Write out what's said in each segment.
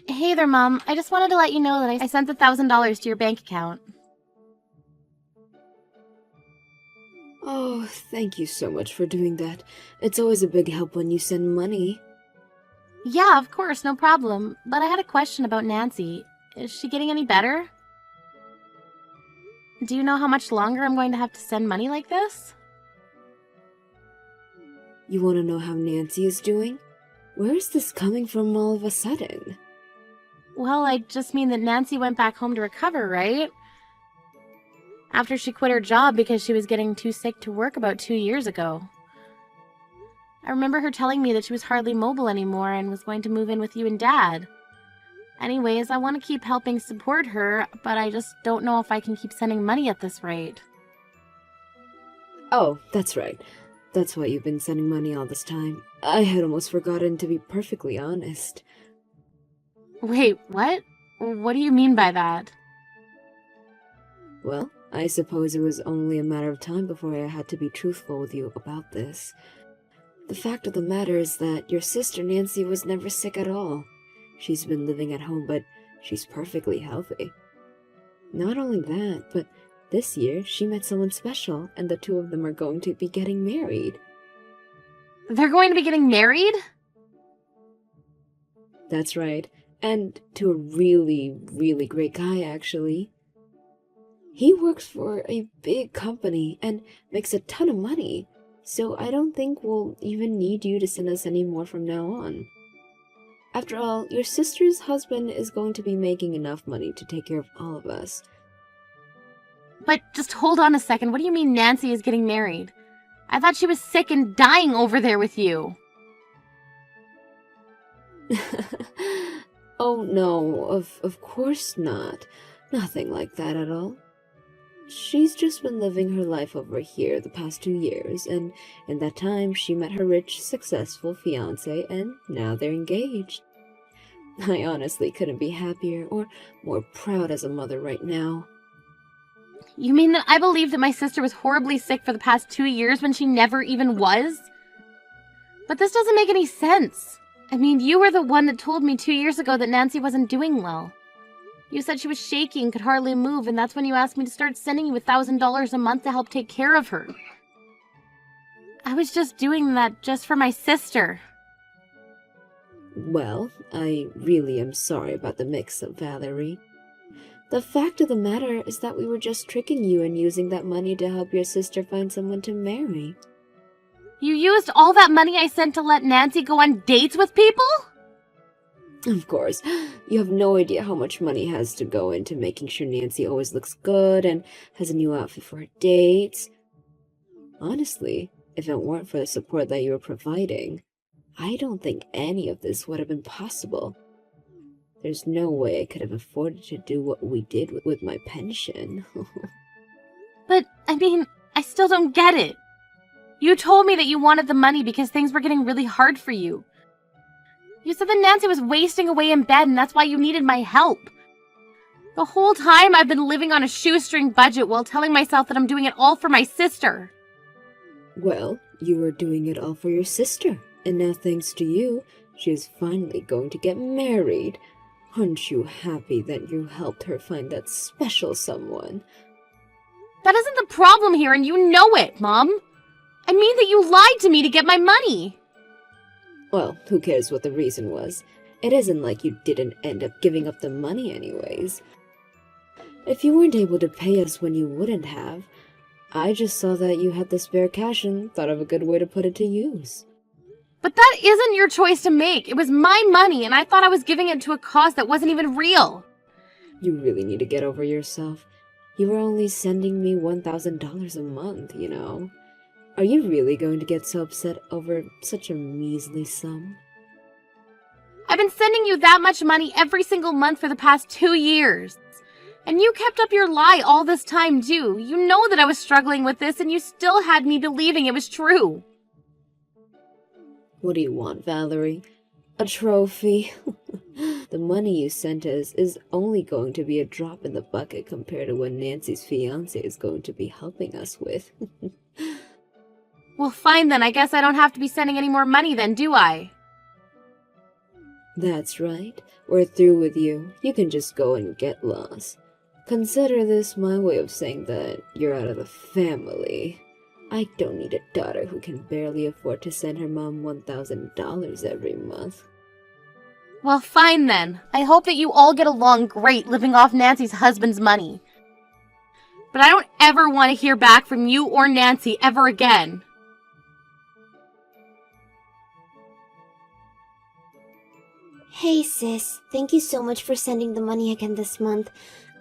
Hey there, Mom. I just wanted to let you know that I sent the $1,000 to your bank account. Oh, thank you so much for doing that. It's always a big help when you send money. Yeah, of course, no problem. But I had a question about Nancy. Is she getting any better? Do you know how much longer I'm going to have to send money like this? You want to know how Nancy is doing? Where is this coming from all of a sudden? Well, I just mean that Nancy went back home to recover, right? After she quit her job because she was getting too sick to work about 2 years ago. I remember her telling me that she was hardly mobile anymore and was going to move in with you and Dad. Anyways, I want to keep helping support her, but I just don't know if I can keep sending money at this rate. Oh, that's right. That's why you've been sending money all this time. I had almost forgotten, to be perfectly honest. Wait, what? What do you mean by that? Well, I suppose it was only a matter of time before I had to be truthful with you about this. The fact of the matter is that your sister Nancy was never sick at all. She's been living at home, but she's perfectly healthy. Not only that, but this year she met someone special, and the two of them are going to be getting married. They're going to be getting married? That's right, and to a really, really great guy, actually. He works for a big company and makes a ton of money, so I don't think we'll even need you to send us any more from now on. After all, your sister's husband is going to be making enough money to take care of all of us. But just hold on a second, what do you mean Nancy is getting married? I thought she was sick and dying over there with you. Oh no, of course not. Nothing like that at all. She's just been living her life over here the past 2 years, and in that time she met her rich, successful fiancé, and now they're engaged. I honestly couldn't be happier or more proud as a mother right now. You mean that I believed that my sister was horribly sick for the past 2 years when she never even was? But this doesn't make any sense. I mean, you were the one that told me 2 years ago that Nancy wasn't doing well. You said she was shaky and could hardly move, and that's when you asked me to start sending you $1,000 a month to help take care of her. I was just doing that just for my sister. Well, I really am sorry about the mix-up, Valerie. The fact of the matter is that we were just tricking you and using that money to help your sister find someone to marry. You used all that money I sent to let Nancy go on dates with people? Of course, you have no idea how much money has to go into making sure Nancy always looks good and has a new outfit for her dates. Honestly, if it weren't for the support that you were providing, I don't think any of this would have been possible. There's no way I could have afforded to do what we did with my pension. But, I mean, I still don't get it. You told me that you wanted the money because things were getting really hard for you. You said that Nancy was wasting away in bed and that's why you needed my help. The whole time I've been living on a shoestring budget while telling myself that I'm doing it all for my sister. Well, you were doing it all for your sister, and now thanks to you, she is finally going to get married. Aren't you happy that you helped her find that special someone? That isn't the problem here and you know it, Mom. I mean that you lied to me to get my money. Well, who cares what the reason was? It isn't like you didn't end up giving up the money anyways. If you weren't able to pay us when you wouldn't have, I just saw that you had the spare cash and thought of a good way to put it to use. But that isn't your choice to make. It was my money and I thought I was giving it to a cause that wasn't even real. You really need to get over yourself. You were only sending me $1,000 a month, you know. Are you really going to get so upset over such a measly sum? I've been sending you that much money every single month for the past 2 years. And you kept up your lie all this time, too. You know that I was struggling with this, and you still had me believing it was true. What do you want, Valerie? A trophy? The money you sent us is only going to be a drop in the bucket compared to what Nancy's fiancé is going to be helping us with. Well, fine then. I guess I don't have to be sending any more money then, do I? That's right. We're through with you. You can just go and get lost. Consider this my way of saying that you're out of the family. I don't need a daughter who can barely afford to send her mom $1,000 every month. Well, fine then. I hope that you all get along great living off Nancy's husband's money. But I don't ever want to hear back from you or Nancy ever again. Hey sis, thank you so much for sending the money again this month.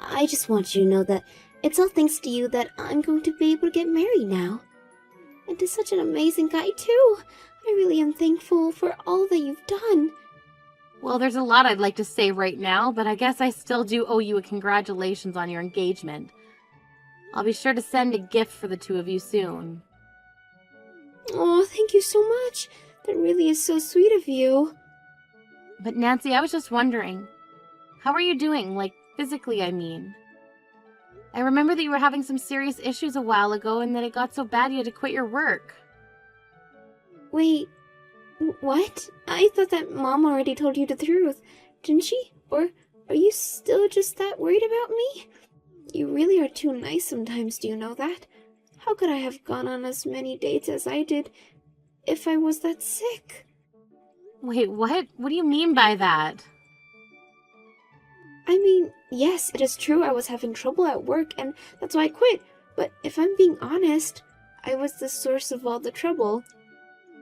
I just want you to know that it's all thanks to you that I'm going to be able to get married now. And to such an amazing guy too. I really am thankful for all that you've done. Well, there's a lot I'd like to say right now, but I guess I still do owe you a congratulations on your engagement. I'll be sure to send a gift for the two of you soon. Oh, thank you so much. That really is so sweet of you. But Nancy, I was just wondering, how are you doing? Like, physically, I mean. I remember that you were having some serious issues a while ago and that it got so bad you had to quit your work. Wait, what? I thought that Mom already told you the truth, didn't she? Or are you still just that worried about me? You really are too nice sometimes, do you know that? How could I have gone on as many dates as I did if I was that sick? Wait, what? What do you mean by that? I mean, yes, it is true I was having trouble at work and that's why I quit. But if I'm being honest, I was the source of all the trouble.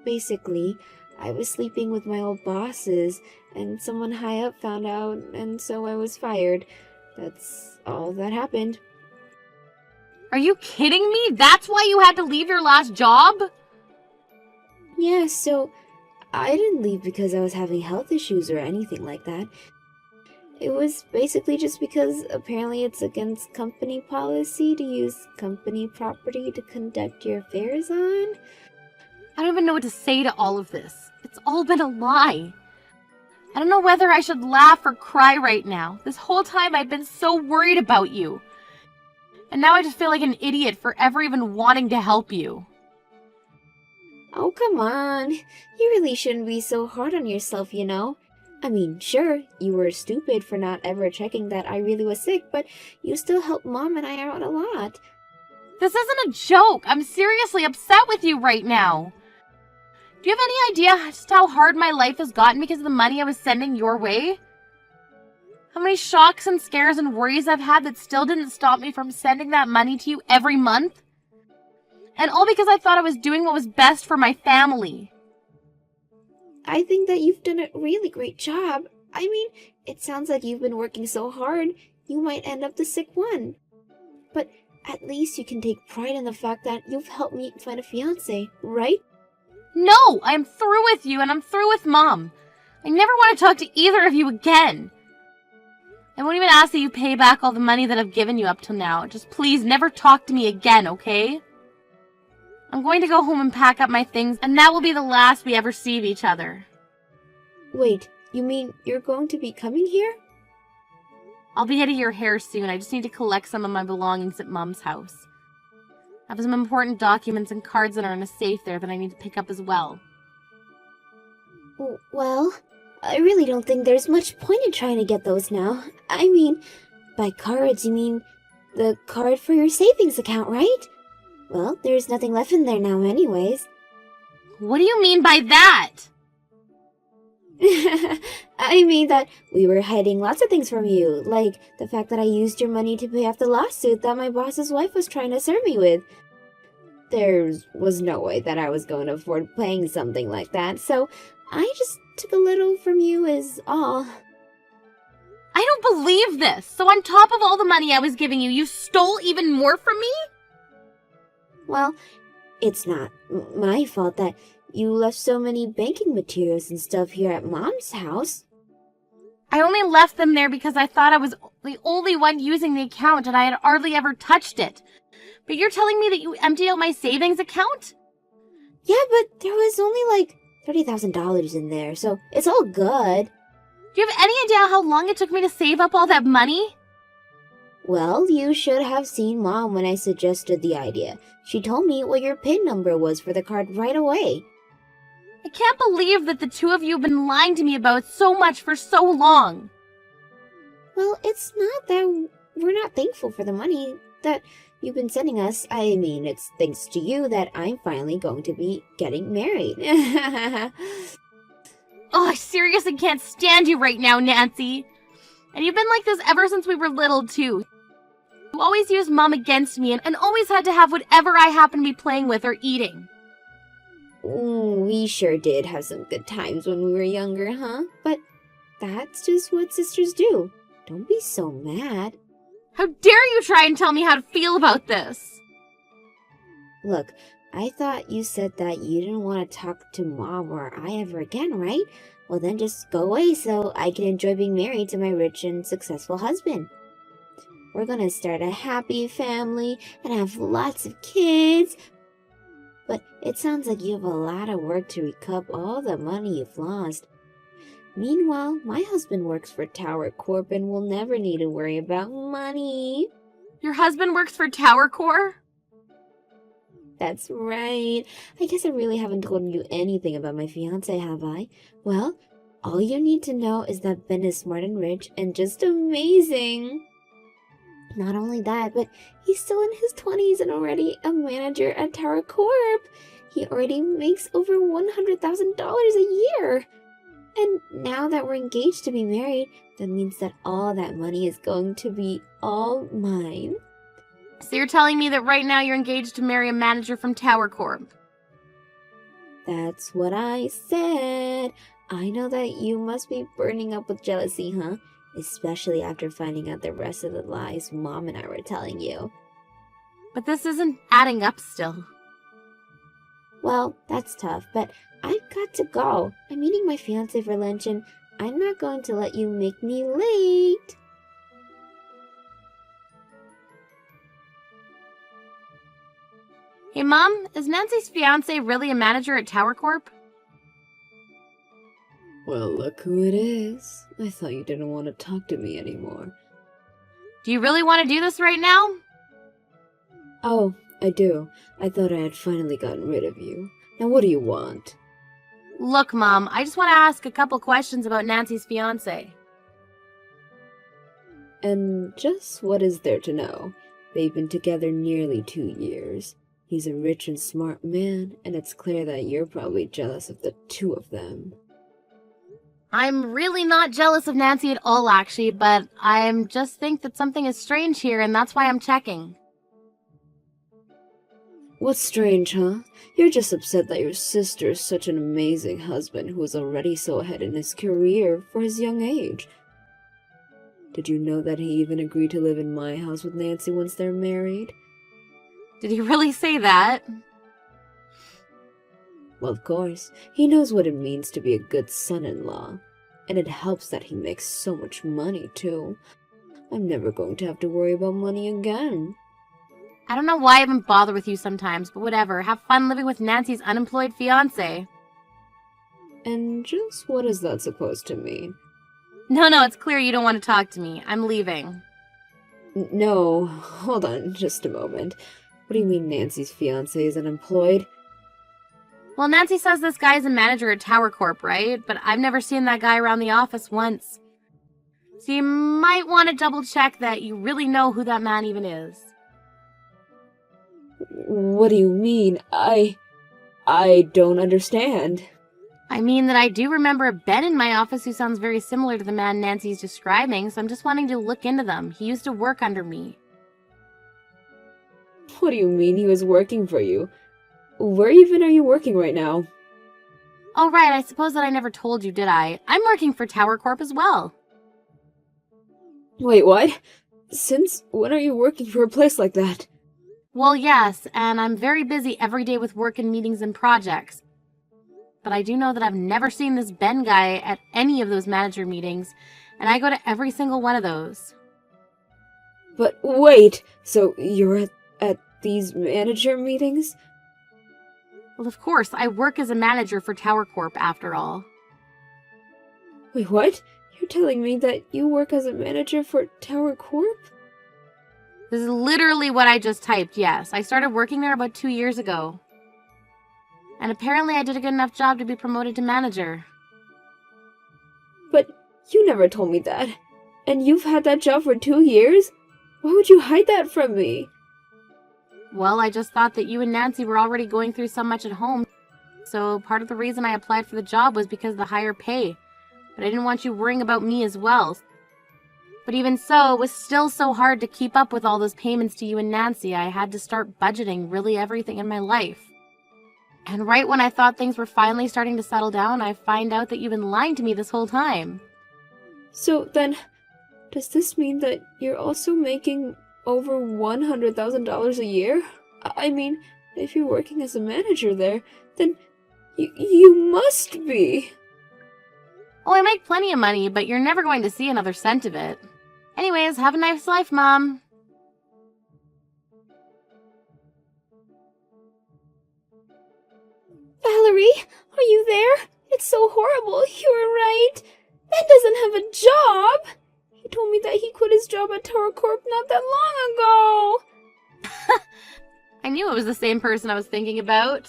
Basically, I was sleeping with my old bosses and someone high up found out and so I was fired. That's all that happened. Are you kidding me? That's why you had to leave your last job? Yeah, so I didn't leave because I was having health issues or anything like that. It was basically just because apparently it's against company policy to use company property to conduct your affairs on. I don't even know what to say to all of this. It's all been a lie. I don't know whether I should laugh or cry right now. This whole time I've been so worried about you. And now I just feel like an idiot for ever even wanting to help you. Oh, come on. You really shouldn't be so hard on yourself, you know. I mean, sure, you were stupid for not ever checking that I really was sick, but you still helped Mom and I out a lot. This isn't a joke. I'm seriously upset with you right now. Do you have any idea just how hard my life has gotten because of the money I was sending your way? How many shocks and scares and worries I've had that still didn't stop me from sending that money to you every month? And all because I thought I was doing what was best for my family. I think that you've done a really great job. I mean, it sounds like you've been working so hard, you might end up the sick one. But at least you can take pride in the fact that you've helped me find a fiancé, right? No, I'm through with you and I'm through with Mom. I never want to talk to either of you again. I won't even ask that you pay back all the money that I've given you up till now. Just please never talk to me again, okay? I'm going to go home and pack up my things, and that will be the last we ever see of each other. Wait, you mean you're going to be coming here? I'll be getting your hair soon. I just need to collect some of my belongings at Mom's house. I have some important documents and cards that are in a safe there that I need to pick up as well. Well, I really don't think there's much point in trying to get those now. I mean, by cards you mean the card for your savings account, right? Well, there's nothing left in there now anyways. What do you mean by that? I mean that we were hiding lots of things from you, like the fact that I used your money to pay off the lawsuit that my boss's wife was trying to serve me with. There was no way that I was going to afford paying something like that, so I just took a little from you is all. I don't believe this! So on top of all the money I was giving you, you stole even more from me? Well, it's not my fault that you left so many banking materials and stuff here at Mom's house. I only left them there because I thought I was the only one using the account and I had hardly ever touched it. But you're telling me that you emptied out my savings account? Yeah, but there was only like $30,000 in there, so it's all good. Do you have any idea how long it took me to save up all that money? Well, you should have seen Mom when I suggested the idea. She told me what your PIN number was for the card right away. I can't believe that the two of you have been lying to me about so much for so long. Well, it's not that we're not thankful for the money that you've been sending us. I mean, it's thanks to you that I'm finally going to be getting married. Oh, I seriously can't stand you right now, Nancy. And you've been like this ever since we were little, too. You always used Mom against me and always had to have whatever I happen to be playing with or eating. We sure did have some good times when we were younger, huh? But that's just what sisters do. Don't be so mad. How dare you try and tell me how to feel about this? Look, I thought you said that you didn't want to talk to Mom or I ever again, right? Well, then just go away so I can enjoy being married to my rich and successful husband. We're gonna start a happy family and have lots of kids. But it sounds like you have a lot of work to recoup all the money you've lost. Meanwhile, my husband works for Tower Corp and will never need to worry about money. Your husband works for Tower Corp? That's right. I guess I really haven't told you anything about my fiancé, have I? Well, all you need to know is that Ben is smart and rich and just amazing. Not only that, but he's still in his 20s and already a manager at Tower Corp. He already makes over $100,000 a year. And now that we're engaged to be married, that means that all that money is going to be all mine. So you're telling me that right now you're engaged to marry a manager from Tower Corp? That's what I said. I know that you must be burning up with jealousy, huh? Especially after finding out the rest of the lies Mom and I were telling you. But this isn't adding up still. Well, that's tough, but I've got to go. I'm meeting my fiancé for lunch and I'm not going to let you make me late. Hey, Mom, is Nancy's fiancé really a manager at Tower Corp? Well, look who it is. I thought you didn't want to talk to me anymore. Do you really want to do this right now? Oh, I do. I thought I had finally gotten rid of you. Now what do you want? Look, Mom, I just want to ask a couple questions about Nancy's fiancé. And just what is there to know? They've been together nearly 2 years. He's a rich and smart man, and it's clear that you're probably jealous of the two of them. I'm really not jealous of Nancy at all, actually, but I just think that something is strange here, and that's why I'm checking. What's strange, huh? You're just upset that your sister is such an amazing husband who is already so ahead in his career for his young age. Did you know that he even agreed to live in my house with Nancy once they're married? Did he really say that? Well, of course. He knows what it means to be a good son-in-law. And it helps that he makes so much money, too. I'm never going to have to worry about money again. I don't know why I even bother with you sometimes, but whatever. Have fun living with Nancy's unemployed fiancé. And just what is that supposed to mean? No, it's clear you don't want to talk to me. I'm leaving. No, hold on just a moment. What do you mean Nancy's fiancé is unemployed? Well, Nancy says this guy's a manager at Tower Corp, right? But I've never seen that guy around the office once. So you might want to double check that you really know who that man even is. What do you mean? I don't understand. I mean that I do remember a Ben in my office who sounds very similar to the man Nancy's describing, so I'm just wanting to look into them. He used to work under me. What do you mean he was working for you? Where even are you working right now? Oh, right, I suppose that I never told you, did I? I'm working for Tower Corp as well. Wait, what? Since when are you working for a place like that? Well, yes, and I'm very busy every day with work and meetings and projects. But I do know that I've never seen this Ben guy at any of those manager meetings, and I go to every single one of those. But wait, so you're at these manager meetings? Well, of course, I work as a manager for Tower Corp after all. Wait, what? You're telling me that you work as a manager for Tower Corp? This is literally what I just typed, yes. I started working there about 2 years ago. And apparently I did a good enough job to be promoted to manager. But you never told me that. And you've had that job for 2 years? Why would you hide that from me? Well, I just thought that you and Nancy were already going through so much at home. So part of the reason I applied for the job was because of the higher pay. But I didn't want you worrying about me as well. But even so, it was still so hard to keep up with all those payments to you and Nancy. I had to start budgeting really everything in my life. And right when I thought things were finally starting to settle down, I find out that you've been lying to me this whole time. So then, does this mean that you're also making over $100,000 a year? I mean, if you're working as a manager there, then you must be. Oh, I make plenty of money, but you're never going to see another cent of it. Anyways, have a nice life, Mom. Valerie, are you there? It's so horrible. You were right. Ben doesn't have a job. He told me that he quit his job at Tower Corp not that long ago. I knew it was the same person I was thinking about.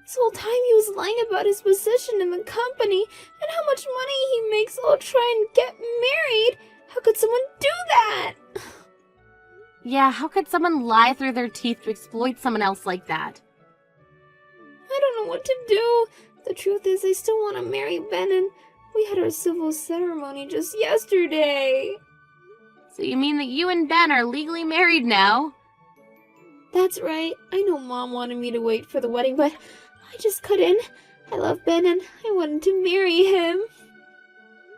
This whole time he was lying about his position in the company and how much money he makes while trying to get married. How could someone do that? Yeah, how could someone lie through their teeth to exploit someone else like that? I don't know what to do. The truth is, I still want to marry Ben, and we had our civil ceremony just yesterday. So you mean that you and Ben are legally married now? That's right. I know Mom wanted me to wait for the wedding, but I just couldn't. I love Ben, and I wanted to marry him.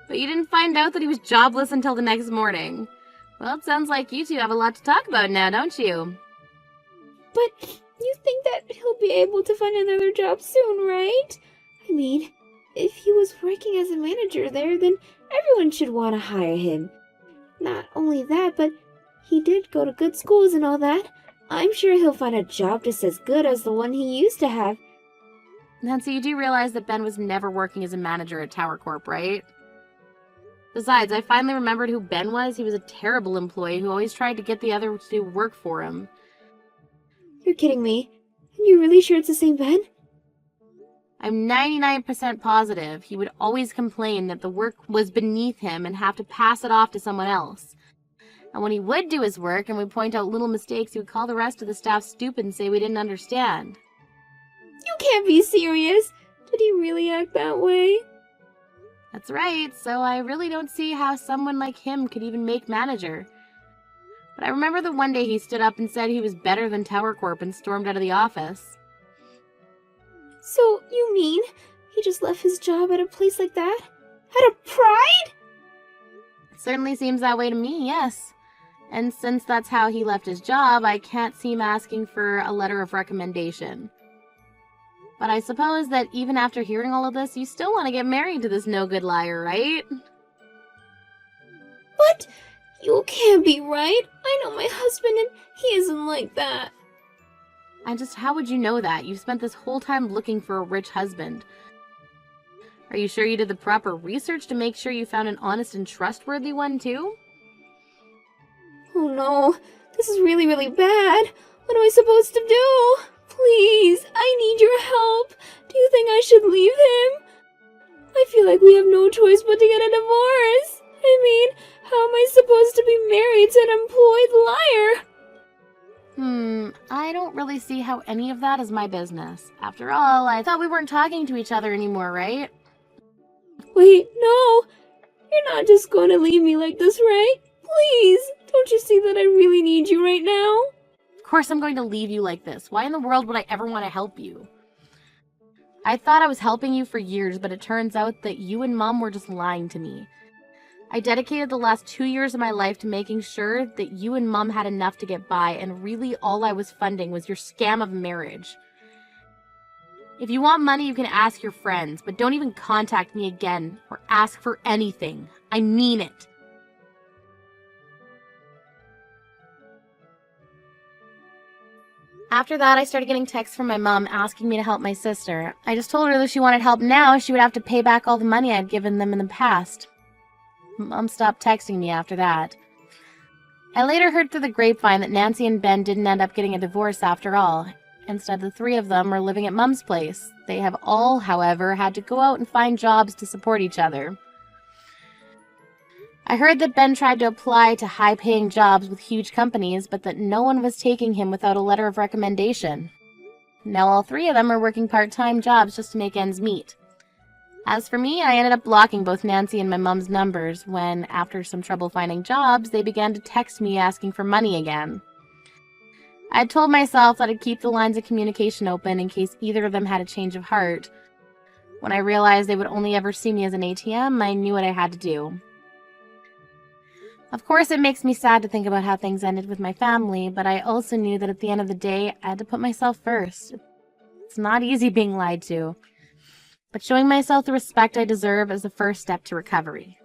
But you didn't find out that he was jobless until the next morning. Well, it sounds like you two have a lot to talk about now, don't you? But you think that he'll be able to find another job soon, right? I mean, if he was working as a manager there, then everyone should want to hire him. Not only that, but he did go to good schools and all that. I'm sure he'll find a job just as good as the one he used to have. Nancy, you do realize that Ben was never working as a manager at Tower Corp, right? Besides, I finally remembered who Ben was. He was a terrible employee who always tried to get the others to work for him. You're kidding me. Are you really sure it's the same Ben? I'm 99% positive he would always complain that the work was beneath him and have to pass it off to someone else. And when he would do his work and would point out little mistakes, he would call the rest of the staff stupid and say we didn't understand. You can't be serious. Did he really act that way? That's right, so I really don't see how someone like him could even make manager. But I remember the one day he stood up and said he was better than Tower Corp and stormed out of the office. So, you mean he just left his job at a place like that? Out of pride? It certainly seems that way to me, yes. And since that's how he left his job, I can't see him asking for a letter of recommendation. But I suppose that even after hearing all of this, you still want to get married to this no-good liar, right? What? You can't be right. I know my husband and he isn't like that. How would you know that? You've spent this whole time looking for a rich husband. Are you sure you did the proper research to make sure you found an honest and trustworthy one, too? Oh no, this is really, really bad. What am I supposed to do? Please, I need your help. Do you think I should leave him? I feel like we have no choice but to get a divorce. I mean, how am I supposed to be married to an employed liar? I don't really see how any of that is my business. After all, I thought we weren't talking to each other anymore, right? Wait, no. You're not just going to leave me like this, right? Please, don't you see that I really need you right now? Of course I'm going to leave you like this. Why in the world would I ever want to help you? I thought I was helping you for years, but it turns out that you and Mom were just lying to me. I dedicated the last 2 years of my life to making sure that you and Mom had enough to get by, and really all I was funding was your scam of marriage. If you want money, you can ask your friends, but don't even contact me again or ask for anything. I mean it. After that, I started getting texts from my mom asking me to help my sister. I just told her that if she wanted help now, she would have to pay back all the money I'd given them in the past. Mom stopped texting me after that. I later heard through the grapevine that Nancy and Ben didn't end up getting a divorce after all. Instead, the three of them are living at Mum's place. They have all, however, had to go out and find jobs to support each other. I heard that Ben tried to apply to high-paying jobs with huge companies, but that no one was taking him without a letter of recommendation. Now all three of them are working part-time jobs just to make ends meet. As for me, I ended up blocking both Nancy and my mom's numbers when, after some trouble finding jobs, they began to text me asking for money again. I had told myself that I'd keep the lines of communication open in case either of them had a change of heart. When I realized they would only ever see me as an ATM, I knew what I had to do. Of course, it makes me sad to think about how things ended with my family, but I also knew that at the end of the day, I had to put myself first. It's not easy being lied to, but showing myself the respect I deserve is the first step to recovery.